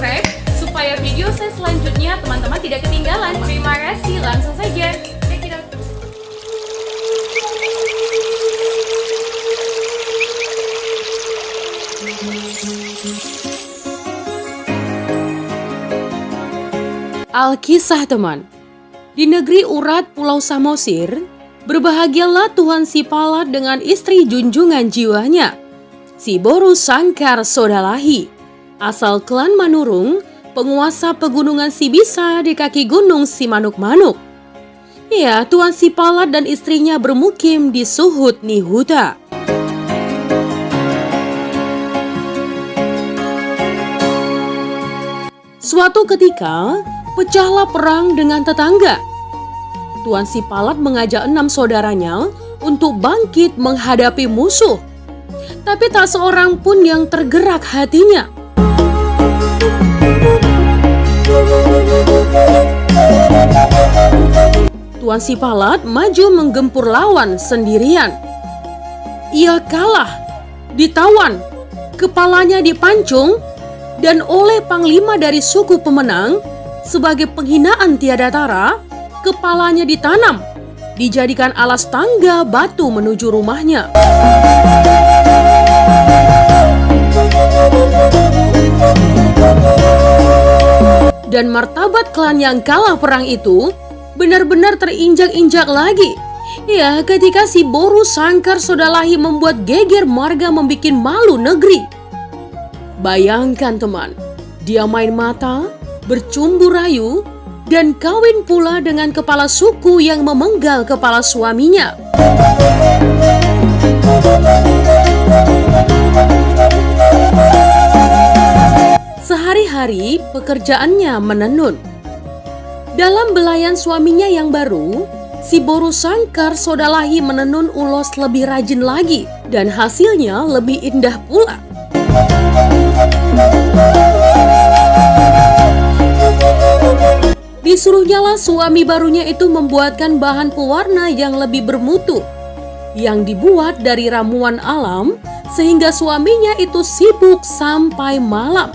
subscribe supaya video saya selanjutnya teman-teman tidak ketinggalan. Terima kasih, langsung saja. Check it out. Alkisah teman. Di negeri Urat Pulau Samosir, berbahagialah Tuan Sipalat dengan istri junjungan jiwanya, si Boru Sangkar Sodalahi, asal klan Manurung, penguasa pegunungan Sibisa di kaki gunung Simanuk-Manuk. Ya, Tuan Sipalat dan istrinya bermukim di Suhut Nihuta. Suatu ketika, pecahlah perang dengan tetangga. Tuan Sipalat mengajak 6 saudaranya untuk bangkit menghadapi musuh. Tapi tak seorang pun yang tergerak hatinya. Tuan Sipalat maju menggempur lawan sendirian. Ia kalah, ditawan, kepalanya dipancung, dan oleh panglima dari suku pemenang, sebagai penghinaan tiada tara, kepalanya ditanam, dijadikan alas tangga batu menuju rumahnya. Dan martabat klan yang kalah perang itu benar-benar terinjak-injak lagi. Ya, ketika si Boru Sangkar Sodalahi membuat geger marga membuat malu negeri. Bayangkan teman, dia main mata, bercumbu rayu, dan kawin pula dengan kepala suku yang memenggal kepala suaminya. Sehari-hari pekerjaannya menenun. Dalam belayan suaminya yang baru, si Boru Sangkar Sodalahi menenun ulos lebih rajin lagi dan hasilnya lebih indah pula. Disuruhnyalah suami barunya itu membuatkan bahan pewarna yang lebih bermutu, yang dibuat dari ramuan alam, sehingga suaminya itu sibuk sampai malam.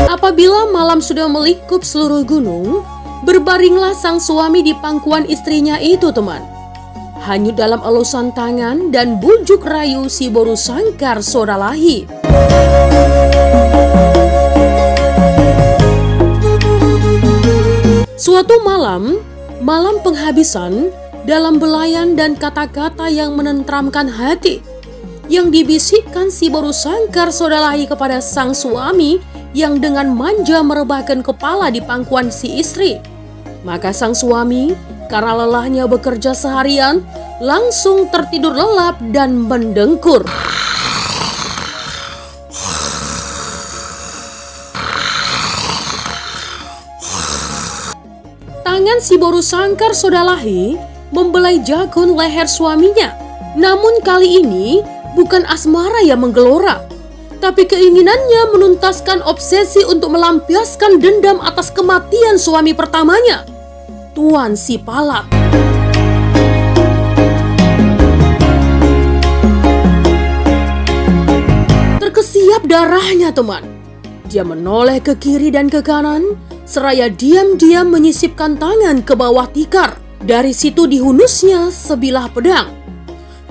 Apabila malam sudah melingkup seluruh gunung, berbaringlah sang suami di pangkuan istrinya itu teman. Hanyut dalam elusan tangan dan bujuk rayu si Boru Sangkar Sodalahi. Suatu malam penghabisan, dalam belayan dan kata-kata yang menenteramkan hati, yang dibisikkan si Boru Sangkar Sodalahi kepada sang suami yang dengan manja merebahkan kepala di pangkuan si istri. Maka sang suami, karena lelahnya bekerja seharian, langsung tertidur lelap dan mendengkur. Tangan si Boru Sangkar Sodalahi membelai jagon leher suaminya. Namun kali ini bukan asmara yang menggelora, tapi keinginannya menuntaskan obsesi untuk melampiaskan dendam atas kematian suami pertamanya, Tuan Sipalat. Terkesiap darahnya teman. Dia menoleh ke kiri dan ke kanan, seraya diam-diam menyisipkan tangan ke bawah tikar. Dari situ dihunusnya sebilah pedang.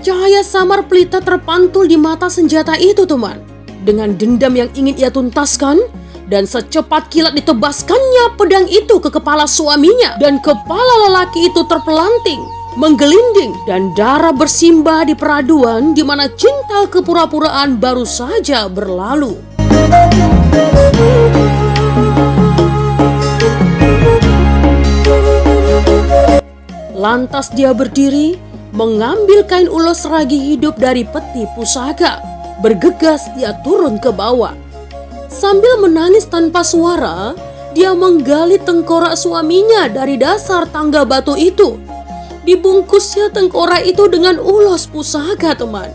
Cahaya samar pelita terpantul di mata senjata itu teman. Dengan dendam yang ingin ia tuntaskan, dan secepat kilat ditebaskannya pedang itu ke kepala suaminya, dan kepala lelaki itu terpelanting, menggelinding, dan darah bersimbah di peraduan di mana cinta kepura-puraan baru saja berlalu. Lantas dia berdiri, mengambil kain ulos ragi hidup dari peti pusaka. Bergegas dia turun ke bawah. Sambil menangis tanpa suara, dia menggali tengkorak suaminya dari dasar tangga batu itu. Dibungkusnya tengkorak itu dengan ulos pusaka teman.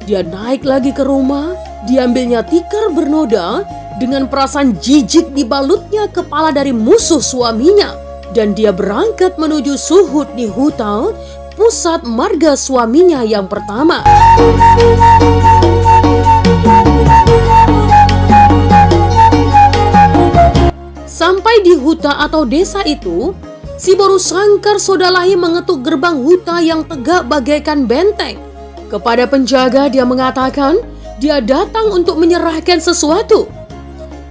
Dia naik lagi ke rumah, diambilnya tikar bernoda, dengan perasaan jijik dibalutnya kepala dari musuh suaminya. Dan dia berangkat menuju Suhut Nihuta, pusat marga suaminya yang pertama. Sampai di huta atau desa itu, si Boru Sangkar Sodalahi mengetuk gerbang huta yang tegak bagaikan benteng. Kepada penjaga dia mengatakan dia datang untuk menyerahkan sesuatu.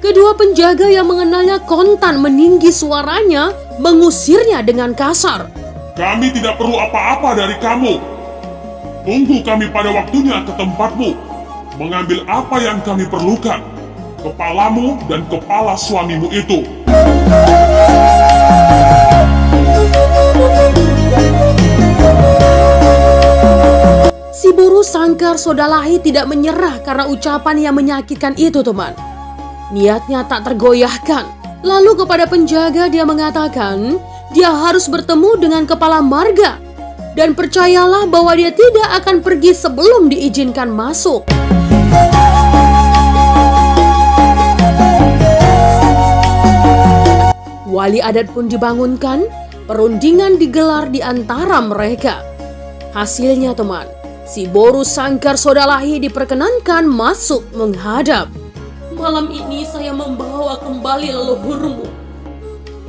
Kedua penjaga yang mengenalnya kontan meninggi suaranya mengusirnya dengan kasar. Kami tidak perlu apa-apa dari kamu. Tunggu kami pada waktunya ke tempatmu, mengambil apa yang kami perlukan, kepalamu dan kepala suamimu itu. Si Boru Sangkar Sodalahi tidak menyerah karena ucapan yang menyakitkan itu, teman. Niatnya tak tergoyahkan. Lalu kepada penjaga dia mengatakan dia harus bertemu dengan kepala marga. Dan percayalah bahwa dia tidak akan pergi sebelum diizinkan masuk. Wali adat pun dibangunkan, perundingan digelar di antara mereka. Hasilnya, teman, si Boru Sangkar Sodalahi diperkenankan masuk menghadap. Malam ini saya membawa kembali leluhurmu.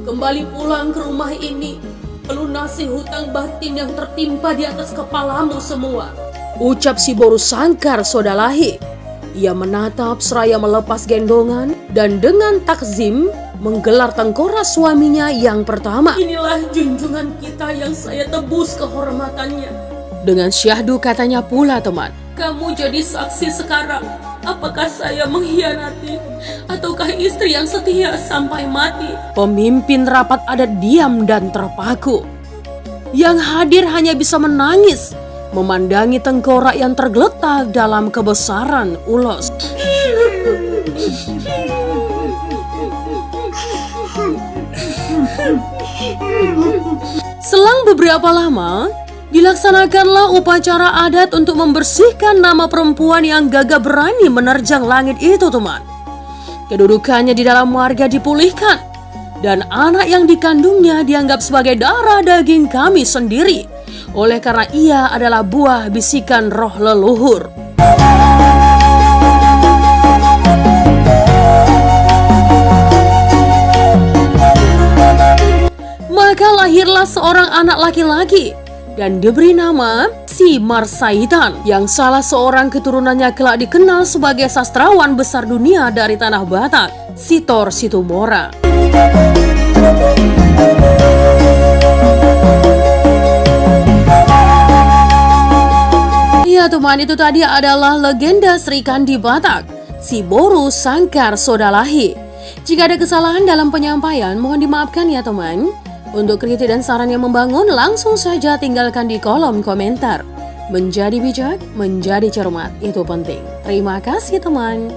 Kembali pulang ke rumah ini, melunasi hutang batin yang tertimpa di atas kepalamu semua, ucap si Boru Sangkar Sodalahi. Ia menatap seraya melepas gendongan dan dengan takzim menggelar tengkorak suaminya yang pertama. Inilah junjungan kita yang saya tebus kehormatannya. Dengan syahdu katanya pula, teman, kamu jadi saksi sekarang. Apakah saya mengkhianati ataukah istri yang setia sampai mati? Pemimpin rapat adat diam dan terpaku. Yang hadir hanya bisa menangis memandangi tengkorak yang tergeletak dalam kebesaran ulos. Selang beberapa lama, dilaksanakanlah upacara adat untuk membersihkan nama perempuan yang gagah berani menerjang langit itu, teman. Kedudukannya di dalam marga dipulihkan, dan anak yang dikandungnya dianggap sebagai darah daging kami sendiri, oleh karena ia adalah buah bisikan roh leluhur. Maka lahirlah seorang anak laki-laki dan diberi nama Si Marsaitan, yang salah seorang keturunannya kelak dikenal sebagai sastrawan besar dunia dari tanah Batak, Sitor Situmora. Ya teman, itu tadi adalah legenda Sri Kandi Batak, si Boru Sangkar Sodalahi. Jika ada kesalahan dalam penyampaian, mohon dimaafkan ya teman. Untuk kritik dan saran yang membangun, langsung saja tinggalkan di kolom komentar. Menjadi bijak, menjadi cermat, itu penting. Terima kasih teman.